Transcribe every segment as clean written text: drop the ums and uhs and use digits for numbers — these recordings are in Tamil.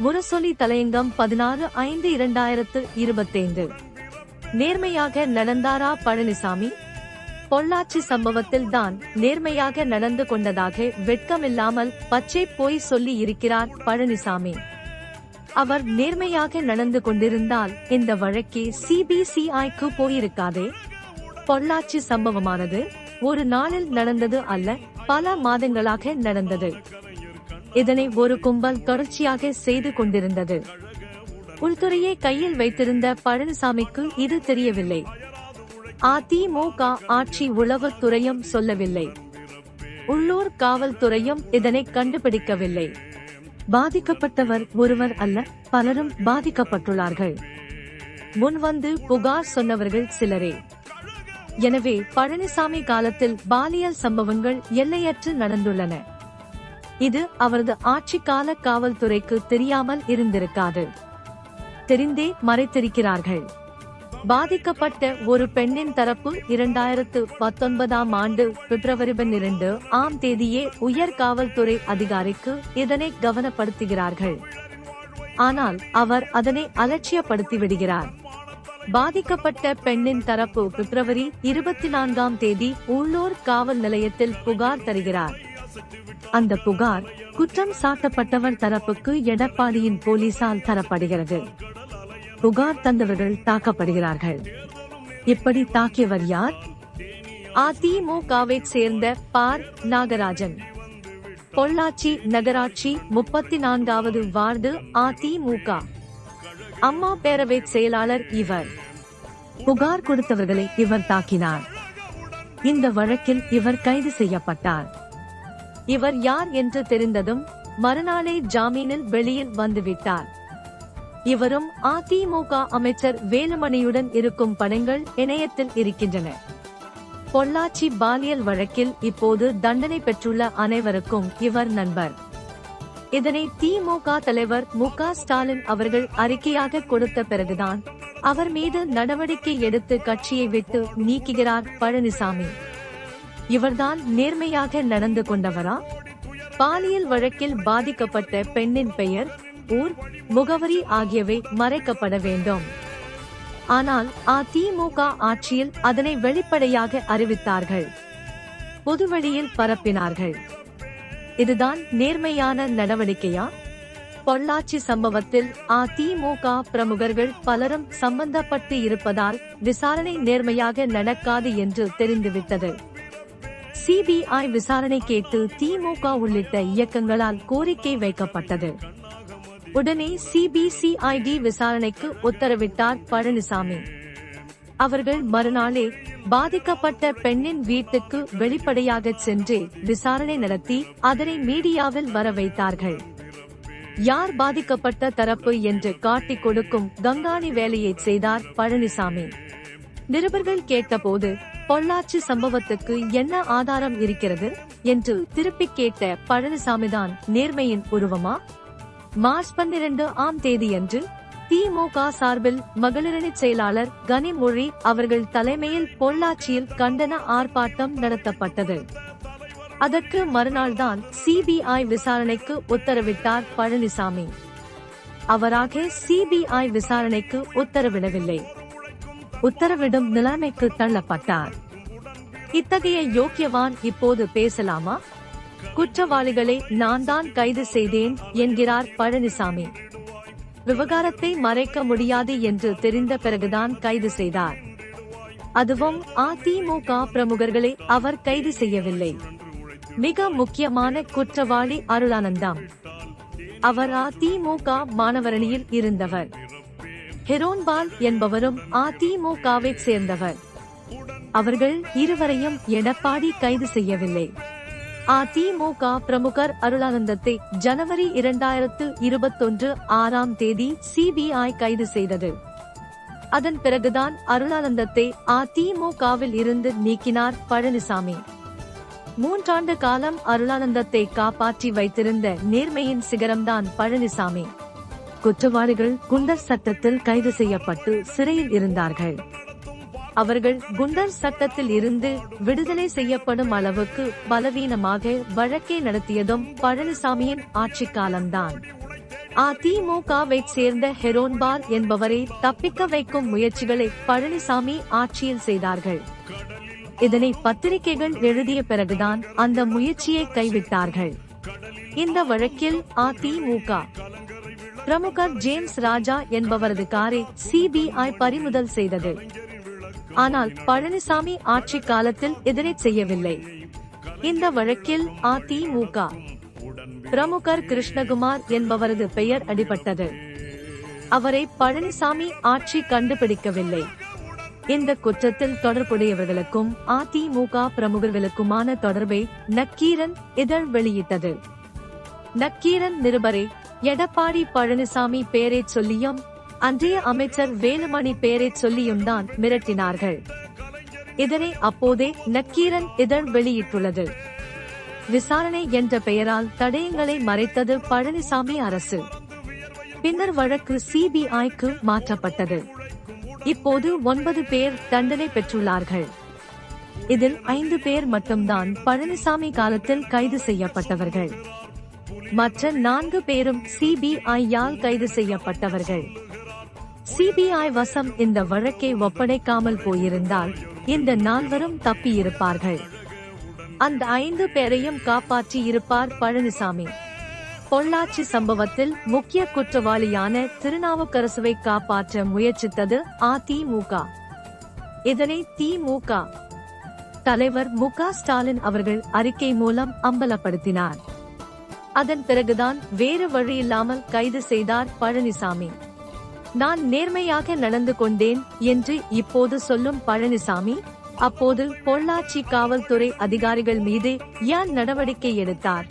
முரசொலி தலையங்கம் 16/5/2025. நேர்மையாக நடந்தாரா பழனிசாமி? பொள்ளாச்சி சம்பவத்தில் தான் நேர்மையாக நடந்து கொண்டதாக வெட்கமில்லாமல் பச்சை போய் சொல்லி இருக்கிறார் பழனிசாமி. அவர் நேர்மையாக நடந்து கொண்டிருந்தால் இந்த வழக்கே சிபிசிஐக்கு போயிருக்காதே. பொள்ளாச்சி சம்பவமானது ஒரு நாளில் நடந்தது அல்ல, பல மாதங்களாக நடந்தது. இதனை ஒரு கும்பல் தொடர்ச்சியாக செய்து கொண்டிருந்தது. உள்துறையை கையில் வைத்திருந்த பழனிசாமிக்கு இது தெரியவில்லை. அதிமுக ஆட்சி உளவுத்துறையும் சொல்லவில்லை. உள்ளூர் காவல்துறையும் இதனை கண்டுபிடிக்கவில்லை. பாதிக்கப்பட்டவர் ஒருவர் அல்ல, பலரும் பாதிக்கப்பட்டுள்ளார்கள். முன்வந்து புகார் சொன்னவர்கள் சிலரே. எனவே பழனிசாமி காலத்தில் பாலியல் சம்பவங்கள் எல்லையற்று நடந்துள்ளன. இது அவரது ஆட்சிக்கால காவல்துறைக்கு தெரியாமல் இருந்திருக்காது. தெரிந்தே மறைத்திருக்கிறார்கள். பாதிக்கப்பட்ட ஒரு பெண்ணின் தரப்பு 2019 ஆண்டு பிப்ரவரி 12 உயர் காவல்துறை அதிகாரிக்கு இதனை கவனப்படுத்துகிறார்கள். ஆனால் அவர் அதனை அலட்சியப்படுத்தி விடுகிறார். பாதிக்கப்பட்ட பெண்ணின் தரப்பு பிப்ரவரி 24 உள்ளூர் காவல் நிலையத்தில் புகார் தருகிறார். அந்த புகார் குற்றம் சாட்டப்பட்டவர் தரப்புக்கு எடப்பாடியின் போலீசால் தரப்படுகிறது. புகார் தந்தவர்கள் தாக்கப்படுகிறார்கள். இப்படி தாக்கியவர் யார்? அதிமுகவை சேர்ந்த பார் நாகராஜன். பொள்ளாச்சி நகராட்சி 34வது வார்டு அதிமுக அம்மா பேரவை செயலாளர் இவர். புகார் கொடுத்தவர்களை இவர் தாக்கினார். இந்த வழக்கில் இவர் கைது செய்யப்பட்டார். இவர் யார் என்று தெரிந்ததும் மறுநாளே ஜாமீனில் வெளியில் வந்துவிட்டார். இவரும் அதிமுக அமைச்சர் வேலுமணியுடன் இருக்கும் படங்கள் இணையத்தில் இருக்கின்றன. பொள்ளாச்சி பாலியல் வழக்கில் இப்போது தண்டனை பெற்றுள்ள அனைவருக்கும் இவர் நண்பர். இதனை திமுக தலைவர் மு.க. ஸ்டாலின் அவர்கள் அறிக்கையாக கொடுத்த பிறகுதான் அவர் மீது நடவடிக்கை எடுத்து கட்சியை விட்டு நீக்குகிறார் பழனிசாமி. இவர்தான் நேர்மையாக நடந்து கொண்டவரா? பாலியல் வழக்கில் பாதிக்கப்பட்ட பெண்ணின் பெயர், ஊர், முகவரி ஆகியவை மறைக்கப்பட வேண்டும். ஆனால் அதிமுக ஆட்சியில் அதனை வெளிப்படையாக அறிவித்தார்கள். பொதுவெளியில் பரப்பினார்கள். இதுதான் நேர்மையான நடவடிக்கையா? பொள்ளாச்சி சம்பவத்தில் அதிமுக பிரமுகர்கள் பலரும் சம்பந்தப்பட்டு இருப்பதால் விசாரணை நேர்மையாக நடக்காது என்று தெரிந்துவிட்டது. சிபிஐ விசாரணை கேட்டு திமுக உள்ளிட்ட இயக்கங்களால் கோரிக்கை வைக்கப்பட்டது. உடனே சிபிசிஐடி விசாரணைக்கு உத்தரவிட்டார் பழனிசாமி. அவர்கள் மறுநாளே பாதிக்கப்பட்ட பெண்ணின் வீட்டுக்கு வெளிப்படையாக சென்று விசாரணை நடத்தி அதனை மீடியாவில் வர வைத்தார்கள். யார் பாதிக்கப்பட்ட தரப்பு என்று காட்டிக் கொடுக்கும் கங்காணி வேலையை செய்தார் பழனிசாமி. நிருபர்கள் கேட்டபோது பொள்ளாச்சி சம்பவத்துக்கு என்ன ஆதாரம் இருக்கிறது என்று திருப்பி கேட்ட பழனிசாமிதான் நேர்மையின் உருவமா? மார்ச் 12 திமுக சார்பில் மகளிரணி செயலாளர் கனிமொழி அவர்கள் தலைமையில் பொள்ளாச்சியில் கண்டன ஆர்ப்பாட்டம் நடத்தப்பட்டது. அதற்கு மறுநாள்தான் சிபிஐ விசாரணைக்கு உத்தரவிட்டார் பழனிசாமி. அவராக சிபிஐ விசாரணைக்கு உத்தரவிடவில்லை. உத்தரவிடும் நிலைமைக்கு தள்ளப்பட்டார். இத்தகைய யோக்கியவான் இப்போது பேசலாமா? குற்றவாளிகளை நான் தான் கைது செய்தேன் என்கிறார் பழனிசாமி. விவகாரத்தை மறைக்க முடியாது என்று தெரிந்த பிறகுதான் கைது செய்தார். அதுவும் அதிமுக பிரமுகர்களை அவர் கைது செய்யவில்லை. மிக முக்கியமான குற்றவாளி அருளானந்தம். அவர் அதிமுக மாணவரணியில் இருந்தவர். ஹெரோன்பால் என்பவரும் அதிமுகவை சேர்ந்தவர். அவர்கள் இருவரையும் எடப்பாடி கைது செய்யவில்லை. அதிமுக பிரமுகர் அருளானந்தத்தை ஜனவரி 2021 சிபிஐ கைது செய்தது. அதன் பிறகுதான் அருளானந்தத்தை அதிமுகவில் இருந்து நீக்கினார் பழனிசாமி. 3 ஆண்டு காலம் அருளானந்தத்தை காப்பாற்றி வைத்திருந்த நேர்மையின் சிகரம்தான் பழனிசாமி. குற்றவாளிகள் குண்டர் சட்டத்தில் கைது செய்யப்பட்டு சிறையில் இருந்தார்கள். அவர்கள் குண்டர் சட்டத்தில் இருந்து விடுதலை செய்யப்படும் அளவுக்கு பலவீனமாக வழக்கை நடத்தியதும் பழனிசாமியின் ஆட்சி காலம்தான். அதிமுகவை சேர்ந்த ஹெரோன்பால் என்பவரை தப்பிக்க வைக்கும் முயற்சிகளை பழனிசாமி ஆட்சியில் செய்தார்கள். இதனை பத்திரிகைகள் எழுதிய பிறகுதான் அந்த முயற்சியை கைவிட்டார்கள். இந்த வழக்கில் அதிமுக பிரமுகர் ஜேம்ஸ் ராஜா என்பவரது காரை சிபிஐ பறிமுதல் செய்தது. ஆனால் பழனிசாமி ஆட்சி காலத்தில் இதனை செய்யவில்லை. இந்த வழக்கில் அதிமுக பிரமுகர் கிருஷ்ணகுமார் என்பவரது பெயர் அடிபட்டது. அவரை பழனிசாமி ஆட்சி கண்டுபிடிக்கவில்லை. இந்த குற்றத்தில் தொடர்புடையவர்களுக்கும் அதிமுக பிரமுகர்களுக்குமான தொடர்பை நக்கீரன் இதழ் வெளியிட்டது. நக்கீரன் நிருபரை எடப்பாடி பழனிசாமி பெயரை சொல்லியும் அன்றைய அமைச்சர் வேலுமணி பெயரை சொல்லியும் தான் மிரட்டினார்கள். இதனை அப்போதே நக்கீரன் இதழ் வெளியிட்டுள்ளது. விசாரணை என்ற பெயரால் தடயங்களை மறைத்தது பழனிசாமி அரசு. பின்னர் வழக்கு சிபிஐக்கு மாற்றப்பட்டது. இப்போது 9 பேர் தண்டனை பெற்றுள்ளார்கள். இதில் 5 பேர் மட்டும்தான் பழனிசாமி காலத்தில் கைது செய்யப்பட்டவர்கள். மற்ற 4 பேரும் சிபிஐயால் கைது செய்யப்பட்டவர்கள். சிபிஐ வசம் இந்த வழக்கை ஒப்படைக்காமல் போயிருந்தால் இந்த 4 தப்பியிருப்பார்கள். அந்த 5 பேரையும் காப்பாற்றி இருப்பார் பழனிசாமி. பொள்ளாச்சி சம்பவத்தில் முக்கிய குற்றவாளியான திருநாவுக்கரசுவை காப்பாற்ற முயற்சித்தது அதிமுக. இதனை திமுக தலைவர் மு.க. ஸ்டாலின் அவர்கள் அறிக்கை மூலம் அம்பலப்படுத்தினார். அதன் பிறகுதான் வேறு வழியில்லாமல் கைது செய்தார் பழனிசாமி. நான் நேர்மையாக நடந்து கொண்டேன் என்று இப்போது சொல்லும் பழனிசாமி, அப்போது பொள்ளாச்சி காவல்துறை அதிகாரிகள் மீது ஏன் நடவடிக்கை எடுத்தார்?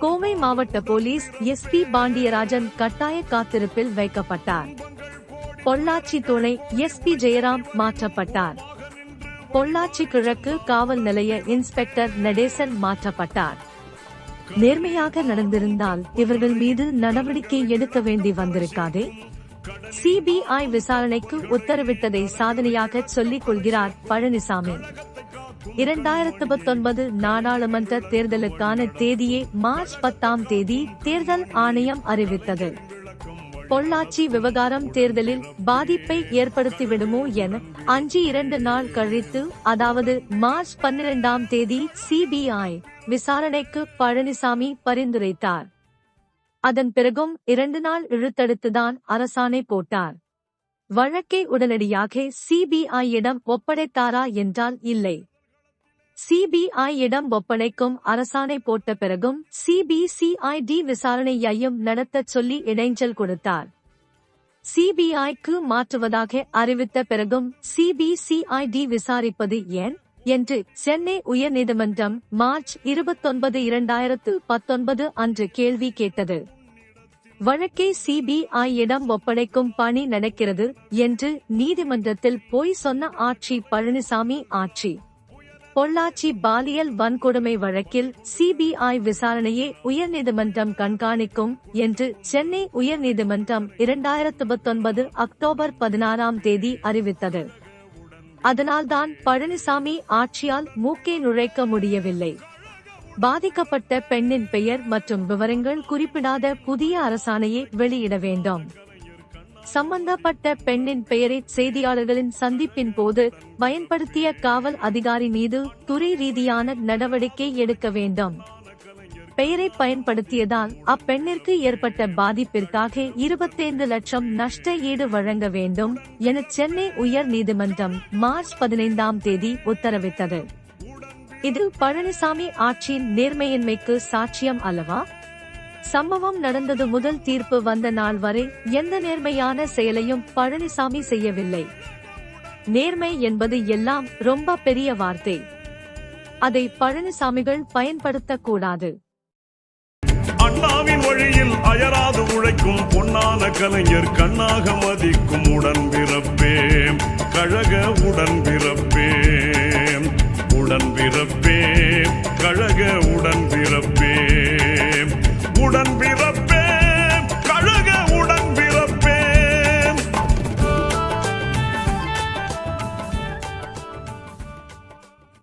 கோவை மாவட்ட போலீஸ் எஸ்பி பாண்டியராஜன் கட்டாய காத்திருப்பில் வைக்கப்பட்டார். பொள்ளாச்சி துணை எஸ்பி ஜெயராம் மாற்றப்பட்டார். பொள்ளாச்சி கிழக்கு காவல் நிலைய இன்ஸ்பெக்டர் நடேசன் மாற்றப்பட்டார். நேர்மையாக நடந்திருந்தால் இவர்கள் மீது நடவடிக்கை எடுக்க வேண்டி வந்திருக்காதே. சிபிஐ விசாரணைக்கு உத்தரவிட்டதை சாதனையாக சொல்லிக் கொள்கிறார் பழனிசாமி. 2019 நாடாளுமன்ற தேர்தலுக்கான தேதியை மார்ச் 10 தேர்தல் ஆணையம் அறிவித்தது. பொள்ளாச்சி விவகாரம் தேர்தலில் பாதிப்பை ஏற்படுத்திவிடுமோ என அஞ்சி 2 நாள் கழித்து, அதாவது மார்ச் 12 சிபிஐ விசாரணைக்கு பழனிசாமி பரிந்துரைத்தார். அதன் பிறகும் 2 நாள் இழுத்தடுத்துதான் அரசாணை போட்டார். வழக்கை உடனடியாக சிபிஐயிடம் ஒப்படைத்தாரா என்றால் இல்லை. சிபிஐயிடம் ஒப்படைக்கும் அரசாணை போட்ட பிறகும் சிபிசிஐடி விசாரணையையும் நடத்தச் சொல்லி இடைஞ்சல் கொடுத்தார். சிபிஐக்கு மாற்றுவதாக அறிவித்த பிறகும் சிபிசிஐடி விசாரிப்பது ஏன் என்று சென்னை உயர்நீதிமன்றம் மார்ச் 29, 2019 அன்று கேள்வி கேட்டது. வழக்கை சிபிஐயிடம் ஒப்படைக்கும் பணி நடக்கிறது என்று நீதிமன்றத்தில் போய் சொன்ன ஆட்சி பழனிசாமி ஆட்சி. பொள்ளாச்சி பாலியல் வன்கொடுமை வழக்கில் சிபிஐ விசாரணையை உயர்நீதிமன்றம் கண்காணிக்கும் என்று சென்னை உயர்நீதிமன்றம் 2019 அக்டோபர் 16 அறிவித்தது. அதனால்தான் பழனிசாமி ஆட்சியால் மூக்கை நுழைக்க முடியவில்லை. பாதிக்கப்பட்ட பெண்ணின் பெயர் மற்றும் விவரங்கள் குறிப்பிடாத புதிய அரசாணையை வெளியிட வேண்டும். சம்பந்தப்பட்ட பெண்ணின் பெயரை செய்தியாளர்களின் சந்திப்பின் போது பயன்படுத்திய காவல் அதிகாரி மீது துறை ரீதியான நடவடிக்கை எடுக்க வேண்டும். பெயரை பயன்படுத்தியதால் அப்பெண்ணிற்கு ஏற்பட்ட பாதிப்பிற்காக 25 லட்சம் நஷ்ட ஈடு வழங்க வேண்டும் என சென்னை உயர் நீதிமன்றம் மார்ச் 15 உத்தரவிட்டது. இது பழனிசாமி ஆட்சியின் நேர்மையின்மைக்கு சாட்சியம் அல்லவா? சம்பவம் நடந்தது முதல் தீர்ப்பு வந்த நாள் வரை எந்த நேர்மையான செயலையும் பழனிசாமி செய்யவில்லை. நேர்மை என்பது எல்லாம் ரொம்ப பெரிய வார்த்தை. அதை பழனிசாமிகள் பயன்படுத்தக்கூடாது. அண்ணாவின் வழியில் அயராது உழைக்கும் பொன்னான கலைஞர் கண்ணாக மதிக்கும் உடன்பிறப்பே, கழக உடன்பிறப்பே.